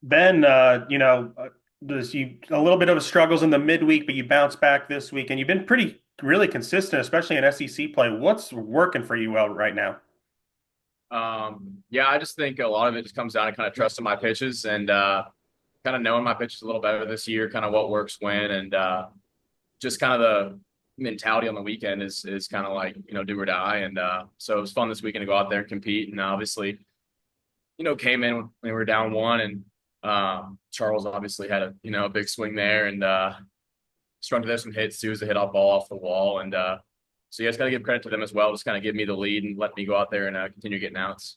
Ben, a little bit of a struggles in the midweek, but you bounced back this week, and you've been pretty really consistent, especially in SEC play. What's working for you well right now? Yeah, I just think a lot of it just comes down to kind of trusting my pitches and kind of knowing my pitches a little better this year, kind of what works when, and just kind of the mentality on the weekend is kind of like do or die. And so it was fun this weekend to go out there and compete. And obviously, came in when we were down one, and Charles obviously had a big swing there, and strung together some hits too as a hit off ball off the wall, and so you guys got to give credit to them as well. Just kind of give me the lead and let me go out there and continue getting outs.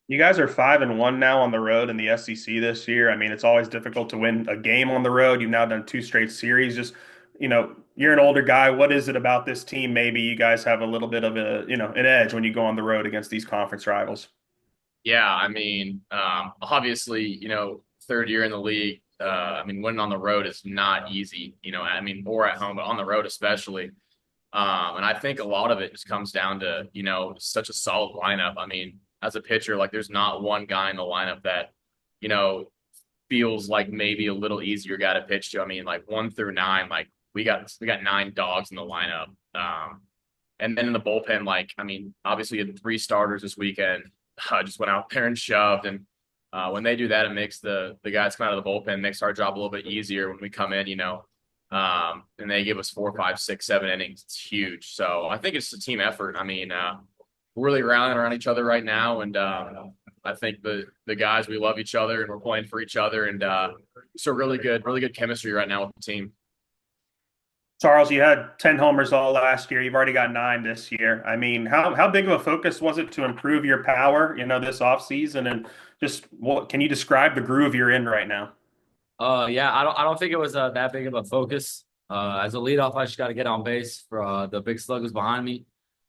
You guys are 5-1 now on the road in the SEC this year. I mean, it's always difficult to win a game on the road. You've now done two straight series. Just, you're an older guy. What is it about this team? Maybe you guys have a little bit of an edge when you go on the road against these conference rivals. Yeah, I mean, obviously, third year in the league. I mean, winning on the road is not easy. I mean, or at home, but on the road especially. And I think a lot of it just comes down to such a solid lineup. I mean, as a pitcher, like there's not one guy in the lineup that you know feels like maybe a little easier guy to pitch to. I mean, like 1 through 9, like we got 9 dogs in the lineup. And then in the bullpen, like I mean, obviously we had 3 starters this weekend. Just went out there and shoved. And when they do that, it makes the guys come out of the bullpen makes our job a little bit easier when we come in. And they give us 4, 5, 6, 7 innings. It's huge. So I think it's a team effort. I mean, we're really rallying around each other right now, and I think the guys we love each other and we're playing for each other, and so really good chemistry right now with the team. Charles, you had 10 homers all last year. You've already got 9 this year. I mean, how big of a focus was it to improve your power, this offseason? And just what can you describe the groove you're in right now? Yeah, I don't think it was that big of a focus. As a leadoff, I just got to get on base for the big sluggers behind me.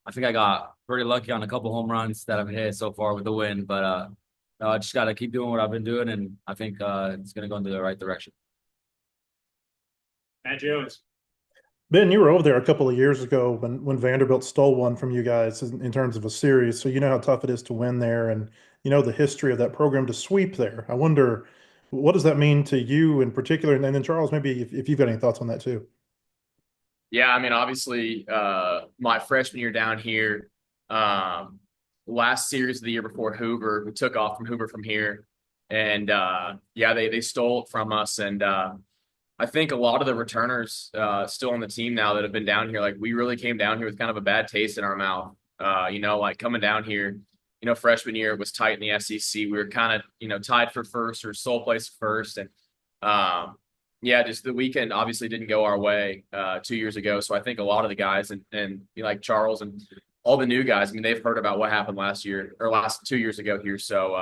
I think I got pretty lucky on a couple home runs that I've hit so far with the win, but no, I just got to keep doing what I've been doing, and I think it's going to go into the right direction. Matt Jones. Ben, you were over there a couple of years ago when Vanderbilt stole one from you guys in terms of a series. So you know how tough it is to win there, and you know the history of that program to sweep there. I wonder, what does that mean to you in particular? And then Charles, maybe if you've got any thoughts on that too. Yeah, I mean, obviously, my freshman year down here, last series of the year before Hoover, we took off from Hoover from here, and yeah, they stole it from us, and I think a lot of the returners still on the team now that have been down here, like we really came down here with kind of a bad taste in our mouth. Like coming down here, freshman year it was tight in the SEC. We were kind of, tied for first or sole place first. And yeah, just the weekend obviously didn't go our way 2 years ago. So I think a lot of the guys and like Charles and all the new guys, I mean, they've heard about what happened last year or last 2 years ago here. So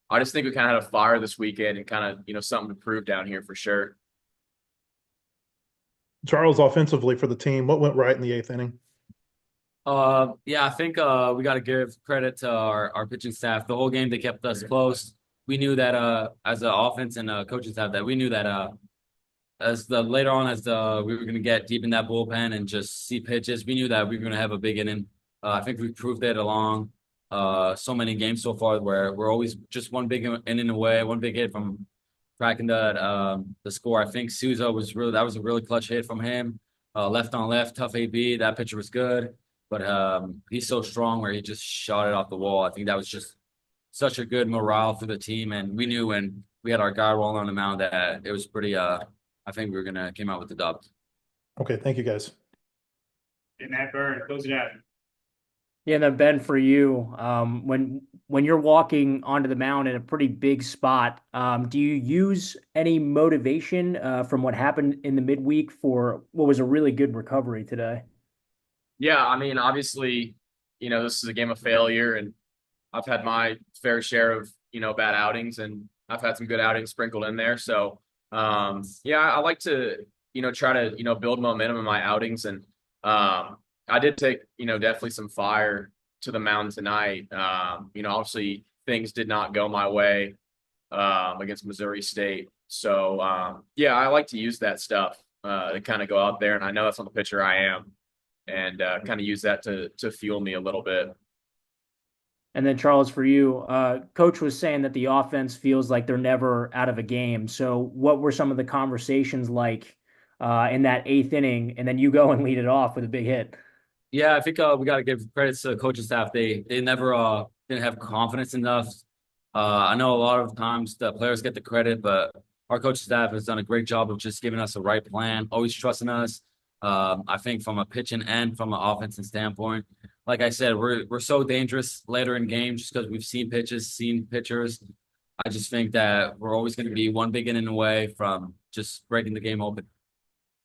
I just think we kind of had a fire this weekend and kind of, something to prove down here for sure. Charles, offensively for the team, what went right in the eighth inning? Yeah, I think we got to give credit to our pitching staff. The whole game they kept us close. We knew that as an offense and coaching staff that we knew that as the later on as the we were going to get deep in that bullpen and just see pitches, we knew that we were going to have a big inning. I think we proved it along so many games so far where we're always just one big inning away, one big hit from cracking the score. I think Souza that was a really clutch hit from him. Left on left, tough AB. That pitcher was good, but he's so strong where he just shot it off the wall. I think that was just such a good morale for the team, and we knew when we had our guy rolling on the mound that it was pretty. I think we were gonna came out with the dub. Okay, thank you guys. And Matt Byrne, close it out. Yeah, and then Ben, for you, when you're walking onto the mound in a pretty big spot, do you use any motivation from what happened in the midweek for what was a really good recovery today? Yeah, I mean, obviously, this is a game of failure, and I've had my fair share of, bad outings, and I've had some good outings sprinkled in there. So, yeah, I like to, try to, build momentum in my outings. And I did take, definitely some fire to the mound tonight. Obviously things did not go my way against Missouri State. So, yeah, I like to use that stuff to kind of go out there. And I know that's not the pitcher I am, and kind of use that to fuel me a little bit. And then Charles, for you, Coach was saying that the offense feels like they're never out of a game. So what were some of the conversations like in that eighth inning? And then you go and lead it off with a big hit. Yeah, I think we got to give credit to the coaching staff. They never didn't have confidence enough. I know a lot of times the players get the credit, but our coaching staff has done a great job of just giving us the right plan, always trusting us. I think from a pitching and from an offensive standpoint, like I said, we're so dangerous later in games just because we've seen pitches, seen pitchers. I just think that we're always going to be one big inning away from just breaking the game open.